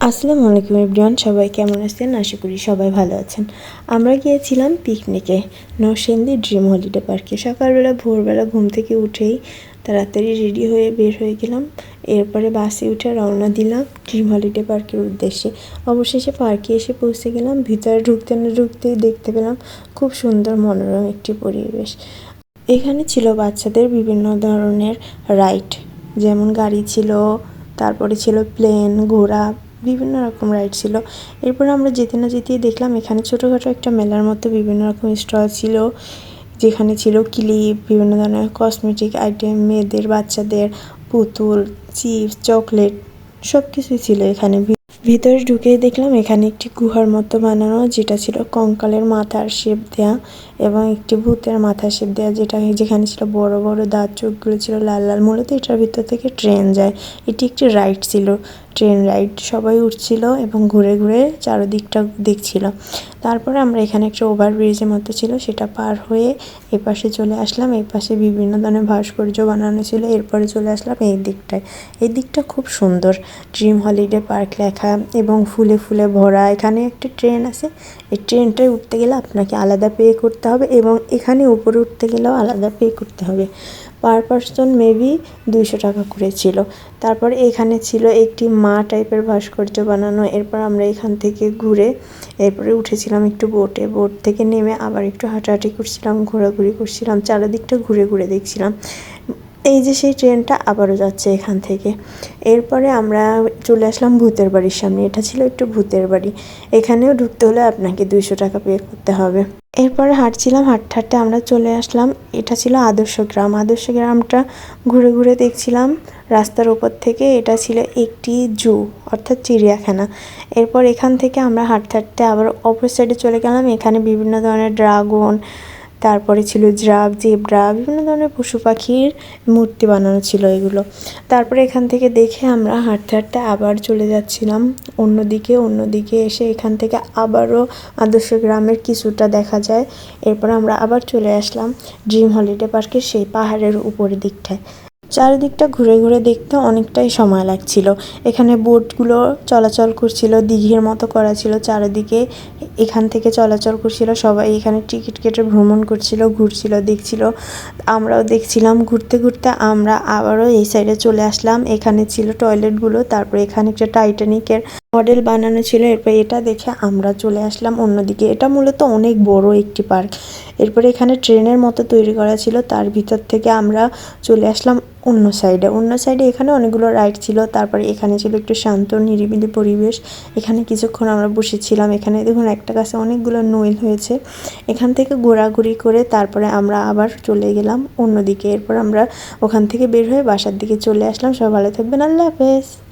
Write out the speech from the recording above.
আসসালামু আলাইকুম এভরিওয়ান, সবাই কেমন আছেন? আশা করি সবাই ভালো আছেন। আমরা গিয়েছিলাম পিকনিকে নরসিংদী ড্রিম হলিডে পার্কে। সকালবেলা ভোরবেলা ঘুম থেকে উঠেই তাড়াতাড়ি রেডি হয়ে বের হয়ে গেলাম। এরপরে বাসে উঠে রওনা দিলাম ড্রিম হলিডে পার্কের উদ্দেশ্যে। অবশেষে পার্কে এসে পৌঁছে গেলাম। ভিতরে ঢুকতে না ঢুকতেই দেখতে পেলাম খুব সুন্দর মনোরম একটি পরিবেশ। এখানে ছিল বাচ্চাদের বিভিন্ন ধরনের রাইড, যেমন গাড়ি ছিল, তারপরে ছিল প্লেন, ঘোড়া, বিভিন্ন রকম রাইড ছিল। এরপর আমরা যেতে না যেতেই দেখলাম এখানে ছোটোখাটো একটা মেলার মতো বিভিন্ন রকম স্টল ছিল, যেখানে ছিল ক্লিপ, বিভিন্ন ধরনের কসমেটিক আইটেম, মেয়েদের, বাচ্চাদের, পুতুল, চিপস, চকলেট, সব কিছুই ছিল এখানে। ভিতরে ঢুকেই দেখলাম এখানে একটি গুহার মতো বানানো, যেটা ছিল কঙ্কালের মাথার শেপ দেয়া এবং একটি ভূতের মাথার শেপ দেয়া, যেখানে ছিল বড় বড় দাঁত, চোখগুলো ছিল লাল লাল। মূলত এটার ভিতর থেকে ট্রেন যায়। এটি একটি রাইড ছিল, ট্রেন রাইড। সবাই উঠছিল এবং ঘুরে ঘুরে চারদিকটা দেখছিল। তারপরে আমরা এখানে একটা ওভারব্রিজের মতো ছিল, সেটা পার হয়ে এপাশে চলে আসলাম। এই পাশে বিভিন্ন ধরনের ভাস্কর্য বানানো ছিল। এরপরে চলে আসলাম এই দিকটায়। এই দিকটা খুব সুন্দর, ড্রিম হলিডে পার্ক লেখা এবং ফুলে ফুলে ভরা। এখানে একটা ট্রেন আছে, এই ট্রেনটায় উঠতে গেলে আপনাকে আলাদা পে করতে হবে এবং এখানে উপরে উঠতে গেলেও আলাদা পে করতে হবে। পার পারসন মেবি 200 টাকা করে ছিল। তারপর এখানে ছিল একটি মা টাইপের ভাস্কর্য বানানো। এরপর আমরা এখান থেকে ঘুরে এরপরে উঠেছিলাম একটু বোটে। বোট থেকে নেমে আবার একটু হাঁটাহাঁটি করছিলাম, ঘোরাঘুরি করছিলাম, চারিদিকটা ঘুরে ঘুরে দেখছিলাম। এই যে সেই ট্রেনটা আবারও যাচ্ছে এখান থেকে। এরপরে আমরা চলে আসলাম ভূতের বাড়ির সামনে। এটা ছিল একটু ভূতের বাড়ি। এখানেও ঢুকতে হলে আপনাকে 200 টাকা পে করতে হবে। এরপরে হাঁটছিলাম, হাঁটতে হাঁটতে আমরা চলে আসলাম, এটা ছিল আদর্শ গ্রাম। আদর্শ গ্রামটা ঘুরে ঘুরে দেখছিলাম রাস্তার উপর থেকে। এটা ছিল একটি জু, অর্থাৎ চিড়িয়াখানা। এরপর এখান থেকে আমরা হাঁটতে হাঁটতে আবার অপর সাইডে চলে গেলাম। এখানে বিভিন্ন ধরনের ড্রাগন, তারপরে ছিল জিরাফ, জেব্রা, বিভিন্ন ধরনের পশু পাখির মূর্তি বানানো ছিল এগুলো। তারপরে এখান থেকে দেখে আমরা হাঁটতে হাঁটতে আবার চলে যাচ্ছিলাম অন্যদিকে এসে এখান থেকে আবারও আদর্শ গ্রামের কিছুটা দেখা যায়। এরপর আমরা আবার চলে আসলাম ড্রিম হলিডে পার্কের সেই পাহাড়ের উপরের দিকটায়। চারিদিকটা ঘুরে ঘুরে দেখতে অনেকটাই সময় লাগছিল। এখানে বোটগুলো চলাচল করছিল, দিঘির মতো করা ছিল চারিদিকে। এখান থেকে চলাচল করছিল, সবাই এখানে টিকিট কেটে ভ্রমণ করছিল, ঘুরছিল, দেখছিল। আমরাও দেখছিলাম। ঘুরতে ঘুরতে আমরা আবারও এই সাইডে চলে আসলাম। এখানে ছিল টয়লেটগুলো। তারপরে এখানে একটা টাইটানিকের মডেল বানানো ছিল। এরপর এটা দেখে আমরা চলে আসলাম অন্যদিকে। এটা মূলত অনেক বড় একটি পার্ক। এরপরে এখানে ট্রেনের মতো তৈরি করা ছিল, তার ভিতর থেকে আমরা চলে আসলাম অন্য সাইডে। এখানে অনেকগুলো রাইড ছিল। তারপরে এখানে ছিল একটু শান্ত নিরিবিলি পরিবেশ। এখানে কিছুক্ষণ আমরা বসেছিলাম। এখানে দেখুন একটা গাছে অনেকগুলো নইল হয়েছে। এখান থেকে ঘোরাঘুরি করে তারপরে আমরা আবার চলে গেলাম অন্যদিকে। এরপর আমরা ওখান থেকে বের হয়ে বাসার দিকে চলে আসলাম। সবাই ভালো থাকবেন, আল্লাহ হাফেজ।